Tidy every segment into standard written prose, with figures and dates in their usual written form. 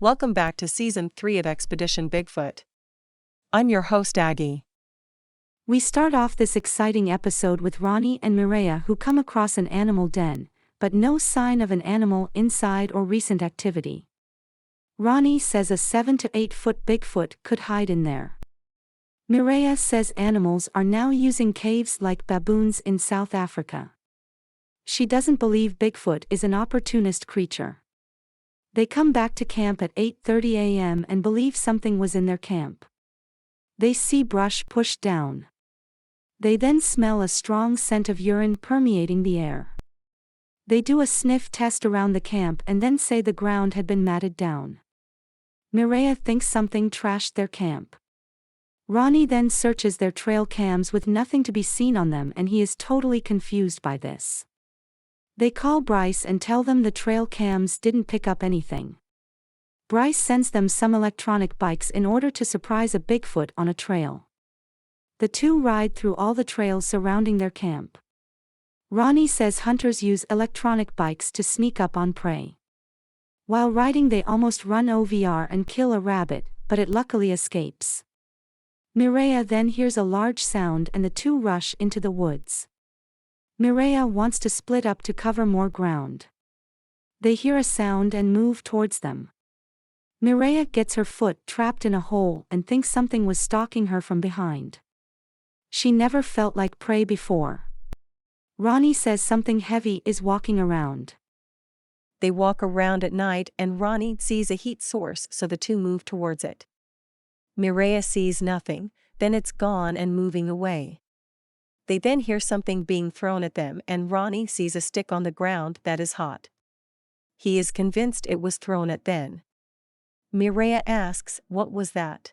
Welcome back to Season 3 of Expedition Bigfoot. I'm your host Aggie. We start off this exciting episode with Ronnie and Mireya who come across an animal den, but no sign of an animal inside or recent activity. Ronnie says a 7 to 8 foot Bigfoot could hide in there. Mireya says animals are now using caves like baboons in South Africa. She doesn't believe Bigfoot is an opportunist creature. They come back to camp at 8:30 a.m. and believe something was in their camp. They see brush pushed down. They then smell a strong scent of urine permeating the air. They do a sniff test around the camp and then say the ground had been matted down. Mireya thinks something trashed their camp. Ronnie then searches their trail cams with nothing to be seen on them and he is totally confused by this. They call Bryce and tell them the trail cams didn't pick up anything. Bryce sends them some electronic bikes in order to surprise a Bigfoot on a trail. The two ride through all the trails surrounding their camp. Ronnie says hunters use electronic bikes to sneak up on prey. While riding they almost run over and kill a rabbit, but it luckily escapes. Mireya then hears a large sound and the two rush into the woods. Mireya wants to split up to cover more ground. They hear a sound and move towards them. Mireya gets her foot trapped in a hole and thinks something was stalking her from behind. She never felt like prey before. Ronnie says something heavy is walking around. They walk around at night and Ronnie sees a heat source, so the two move towards it. Mireya sees nothing, then it's gone and moving away. They then hear something being thrown at them and Ronnie sees a stick on the ground that is hot. He is convinced it was thrown at them. Mireya asks, "What was that?"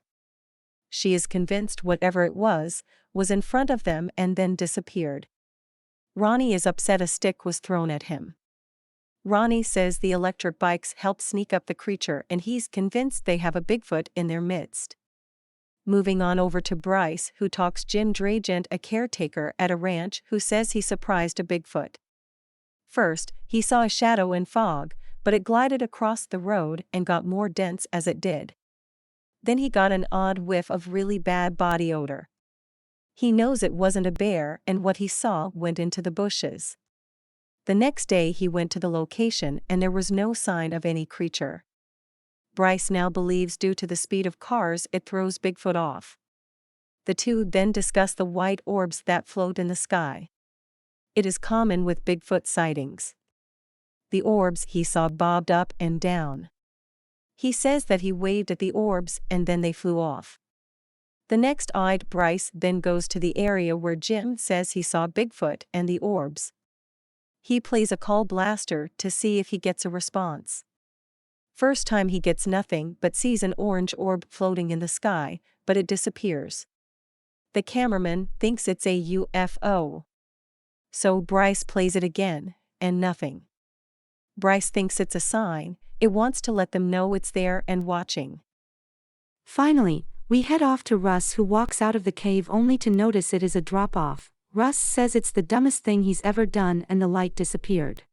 She is convinced whatever it was in front of them and then disappeared. Ronnie is upset a stick was thrown at him. Ronnie says the electric bikes helped sneak up the creature and he's convinced they have a Bigfoot in their midst. Moving on over to Bryce, who talks Jim DREGEN, a caretaker at a ranch, who says he surprised a Bigfoot. First, he saw a shadow in fog, but it glided across the road and got more dense as it did. Then he got an odd whiff of really bad body odor. He knows it wasn't a bear and what he saw went into the bushes. The next day he went to the location and there was no sign of any creature. Bryce now believes due to the speed of cars it throws Bigfoot off. The two then discuss the white orbs that float in the sky. It is common with Bigfoot sightings. The orbs he saw bobbed up and down. He says that he waved at the orbs and then they flew off. The next-eyed Bryce then goes to the area where Jim says he saw Bigfoot and the orbs. He plays a call blaster to see if he gets a response. First time he gets nothing but sees an orange orb floating in the sky, but it disappears. The cameraman thinks it's a UFO. So Bryce plays it again, and nothing. Bryce thinks it's a sign, it wants to let them know it's there and watching. Finally, we head off to Russ, who walks out of the cave only to notice it is a drop-off. Russ says it's the dumbest thing he's ever done and the light disappeared.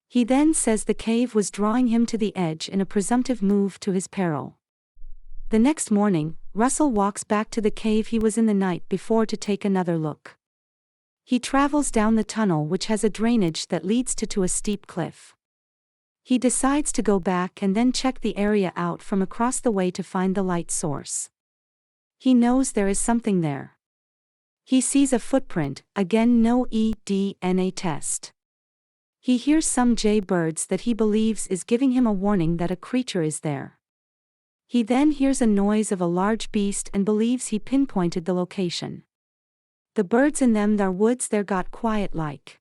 He then says the cave was drawing him to the edge in a presumptive move to his peril. The next morning, Russell walks back to the cave he was in the night before to take another look. He travels down the tunnel which has a drainage that leads to a steep cliff. He decides to go back and then check the area out from across the way to find the light source. He knows there is something there. He sees a footprint, again no DNA test. He hears some jaybirds that he believes is giving him a warning that a creature is there. He then hears a noise of a large beast and believes he pinpointed the location. The birds in them their woods there got quiet like.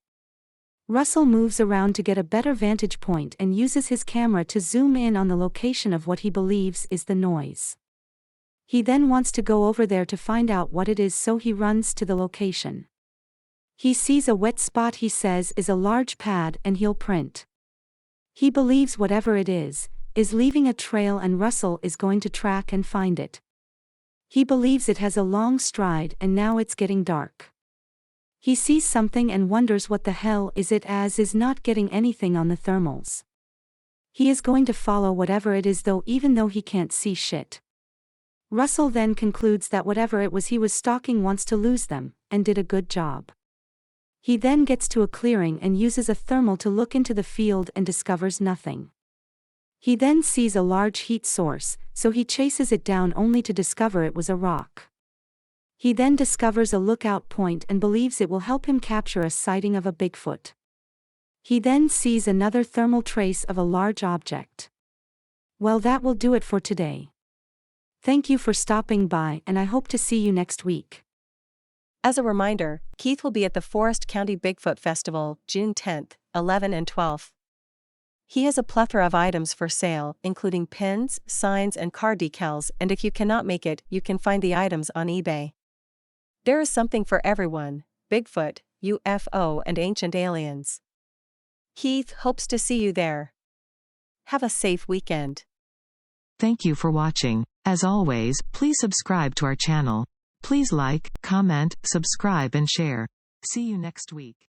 Russell moves around to get a better vantage point and uses his camera to zoom in on the location of what he believes is the noise. He then wants to go over there to find out what it is, so he runs to the location. He sees a wet spot he says is a large pad and heel print. He believes whatever it is leaving a trail and Russell is going to track and find it. He believes it has a long stride and now it's getting dark. He sees something and wonders what the hell is it, as is not getting anything on the thermals. He is going to follow whatever it is though, even though he can't see shit. Russell then concludes that whatever it was he was stalking wants to lose them, and did a good job. He then gets to a clearing and uses a thermal to look into the field and discovers nothing. He then sees a large heat source, so he chases it down only to discover it was a rock. He then discovers a lookout point and believes it will help him capture a sighting of a Bigfoot. He then sees another thermal trace of a large object. Well, that will do it for today. Thank you for stopping by, and I hope to see you next week. As a reminder, Keith will be at the Forest County Bigfoot Festival, June 10th, 11th and 12th. He has a plethora of items for sale, including pins, signs and car decals, and if you cannot make it, you can find the items on eBay. There is something for everyone: Bigfoot, UFO and ancient aliens. Keith hopes to see you there. Have a safe weekend. Thank you for watching. As always, please subscribe to our channel. Please like, comment, subscribe and share. See you next week.